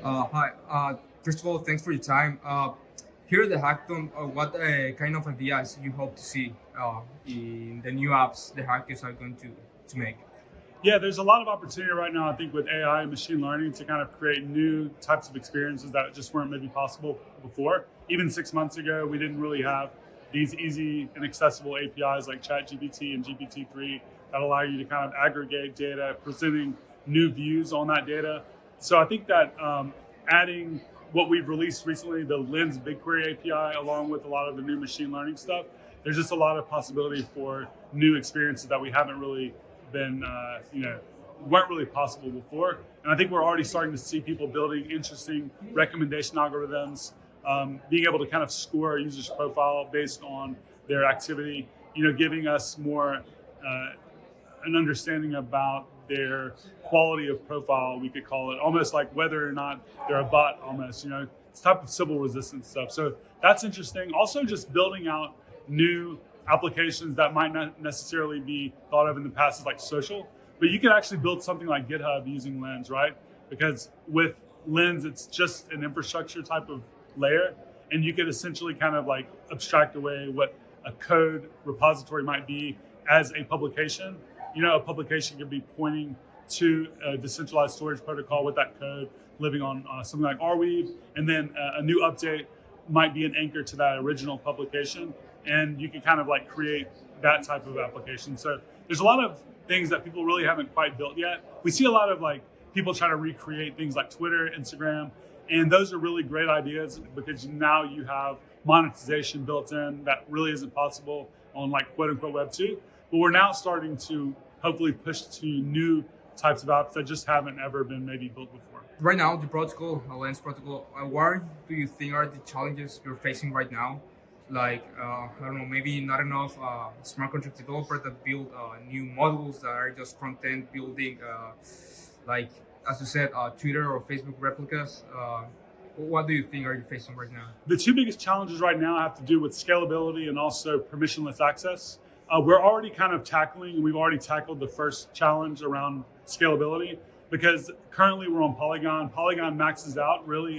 Hi. First of all, thanks for your time. Here at the hackathon, what kind of ideas you hope to see in the new apps the hackers are going to make? Yeah, there's a lot of opportunity right now, I think, with AI and machine learning to kind of create new types of experiences that just weren't maybe possible before. Even 6 months ago, we didn't really have these easy and accessible APIs like ChatGPT and GPT-3 that allow you to kind of aggregate data, presenting new views on that data. So I think that adding what we've released recently, the Lens BigQuery API, along with a lot of the new machine learning stuff, there's just a lot of possibility for new experiences that we haven't really been, weren't really possible before. And I think we're already starting to see people building interesting recommendation algorithms, being able to kind of score a user's profile based on their activity, giving us more an understanding about their quality of profile, we could call it, almost like whether or not they're a bot almost, it's type of Sybil resistance stuff. So that's interesting. Also just building out new applications that might not necessarily be thought of in the past as like social, but you can actually build something like GitHub using Lens, right? Because with Lens, it's just an infrastructure type of layer, and you could essentially kind of like abstract away what a code repository might be as a publication. A publication could be pointing to a decentralized storage protocol with that code living on something like Arweave, and then a new update might be an anchor to that original publication, and you can kind of like create that type of application. So there's a lot of things that people really haven't quite built yet. We see a lot of like people try to recreate things like Twitter, Instagram, and those are really great ideas because now you have monetization built in that really isn't possible on like quote unquote Web 2. But we're now starting to hopefully push to new types of apps that just haven't ever been maybe built before. Right now, the protocol, Lens protocol, what do you think are the challenges you're facing right now? Like, I don't know, maybe not enough smart contract developers that build new models that are just front-end building, like, as you said, Twitter or Facebook replicas. What do you think are you facing right now? The two biggest challenges right now have to do with scalability and also permissionless access. We're already kind of tackling, we've already tackled the first challenge around scalability because currently we're on Polygon. Polygon maxes out really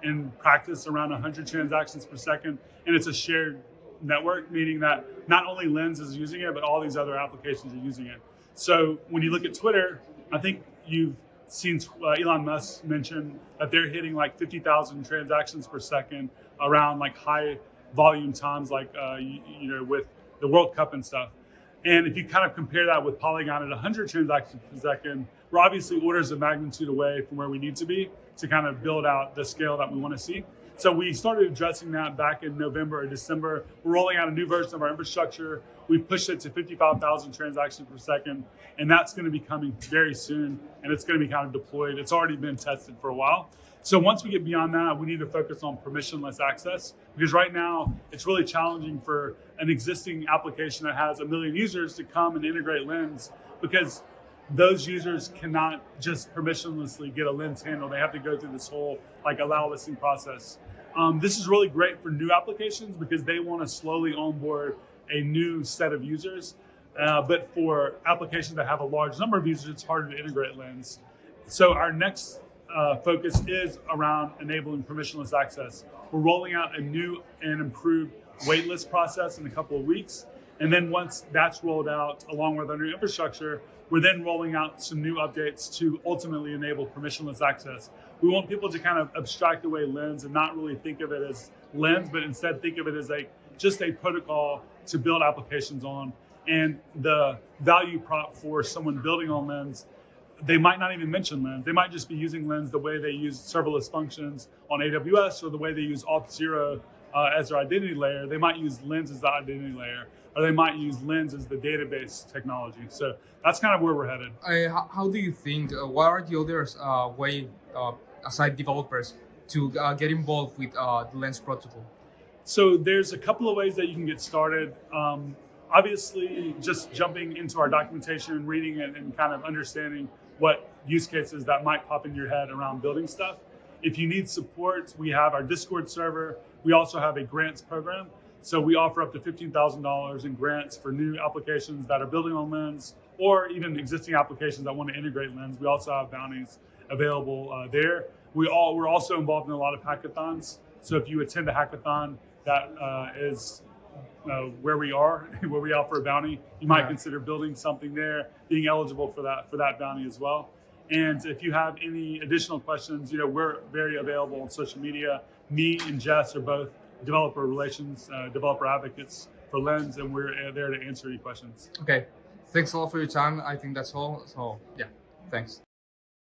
in practice around 100 transactions per second, and it's a shared network, meaning that not only Lens is using it, but all these other applications are using it. So when you look at Twitter, I think you've seen Elon Musk mention that they're hitting like 50,000 transactions per second around like high volume times, like with the World Cup and stuff. And if you kind of compare that with Polygon at 100 transactions per second, we're obviously orders of magnitude away from where we need to be to kind of build out the scale that we want to see. So we started addressing that back in November or December. We're rolling out a new version of our infrastructure. We've pushed it to 55,000 transactions per second, and that's going to be coming very soon, and it's going to be kind of deployed. It's already been tested for a while. So once we get beyond that, we need to focus on permissionless access, because right now it's really challenging for an existing application that has 1 million users to come and integrate Lens, because those users cannot just permissionlessly get a Lens handle. They have to go through this whole like allow listing process. This is really great for new applications because they want to slowly onboard a new set of users. But for applications that have a large number of users, it's harder to integrate Lens. So our next focus is around enabling permissionless access. We're rolling out a new and improved waitlist process in a couple of weeks. And then once that's rolled out, along with our new infrastructure, we're then rolling out some new updates to ultimately enable permissionless access. We want people to kind of abstract away Lens and not really think of it as Lens, but instead think of it as just a protocol to build applications on. And the value prop for someone building on Lens, they might not even mention Lens. They might just be using Lens the way they use serverless functions on AWS, or the way they use Auth0 as their identity layer. They might use Lens as the identity layer, or they might use Lens as the database technology. So that's kind of where we're headed. How do you think, what are the other way, aside developers, to get involved with the Lens protocol? So there's a couple of ways that you can get started. Obviously, just jumping into our documentation and reading it and kind of understanding what use cases that might pop in your head around building stuff. If you need support, we have our Discord server. We also have a grants program. So we offer up to $15,000 in grants for new applications that are building on Lens, or even existing applications that want to integrate Lens. We also have bounties available there. We're also involved in a lot of hackathons. So if you attend a hackathon that is where we are, where we offer a bounty, you might consider building something there, being eligible for that bounty as well. And if you have any additional questions, we're very available on social media. Me and Jess are both developer relations, developer advocates for Lens, and we're there to answer any questions. Okay, thanks a lot for your time. I think that's all. So yeah, thanks.